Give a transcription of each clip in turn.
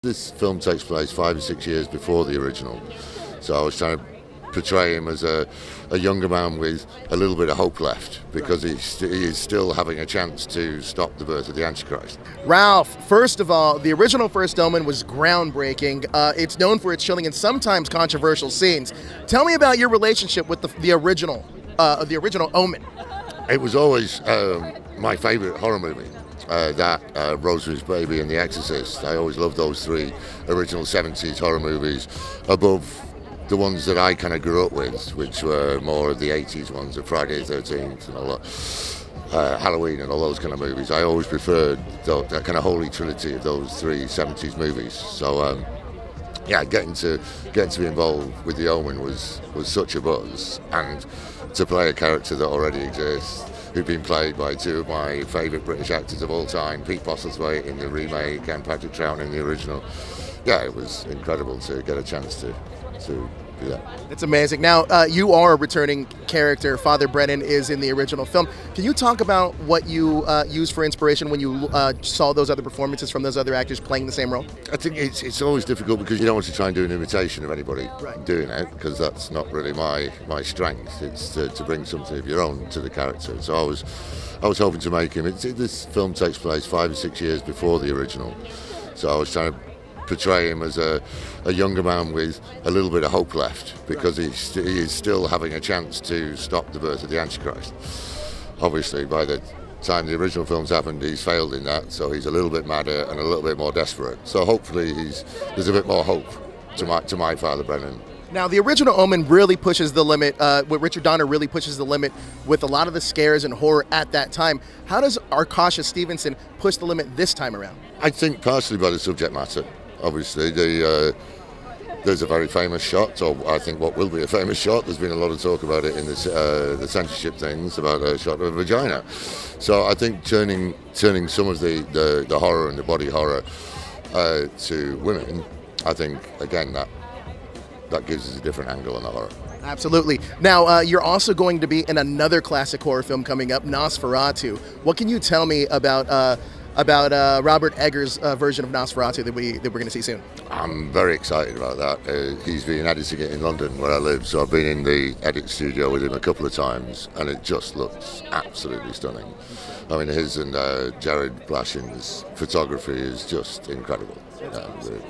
This film takes place 5 or 6 years before the original, so I was trying to portray him as a younger man with a little bit of hope left, because he is still having a chance to stop the birth of the Antichrist. Ralph, first of all, the original First Omen was groundbreaking. It's known for its chilling and sometimes controversial scenes. Tell me about your relationship with the original Omen. It was always my favourite horror movie. That, Rosemary's Baby and The Exorcist. I always loved those three original 70s horror movies above the ones that I kind of grew up with, which were more of the 80s ones, of Friday the 13th and all that, Halloween and all those kind of movies. I always preferred that kind of holy trinity of those three 70s movies. So yeah, getting to be involved with The Omen was such a buzz, and to play a character that already exists, who've been played by two of my favourite British actors of all time, Pete Postlethwaite in the remake and Patrick Troughton in the original. Yeah, it was incredible to get a chance to do that. It's amazing. Now, you are a returning character. Father Brennan is in the original film. Can you talk about what you used for inspiration when you saw those other performances from those other actors playing the same role? I think it's always difficult, because you don't want to try and do an imitation of anybody doing it, because that's not really my strength. It's to bring something of your own to the character. So I was hoping to make him. This film takes place 5 or 6 years before the original, so I was trying to portray him as a younger man with a little bit of hope left, because he is still having a chance to stop the birth of the Antichrist. Obviously, by the time the original films happened, he's failed in that, so he's a little bit madder and a little bit more desperate. So hopefully there's a bit more hope to my Father Brennan. Now, the original Omen really pushes the limit, with Richard Donner really pushes the limit with a lot of the scares and horror at that time. How does Arkasha Stevenson push the limit this time around? I think partially by the subject matter. Obviously, there's a very famous shot, or I think what will be a famous shot. There's been a lot of talk about it in the censorship things, about a shot of a vagina. So I think turning some of the horror and the body horror to women, I think, again, that gives us a different angle on the horror. Absolutely. Now, you're also going to be in another classic horror film coming up, Nosferatu. What can you tell me about Robert Eggers' version of Nosferatu that we're going to see soon? I'm very excited about that. He's been editing it in London, where I live, so I've been in the edit studio with him a couple of times, and it just looks absolutely stunning. I mean, his and Jared Blashin's photography is just incredible. Yeah, really.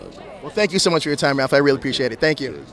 Well, thank you so much for your time, Ralph. I really appreciate it. Thank you.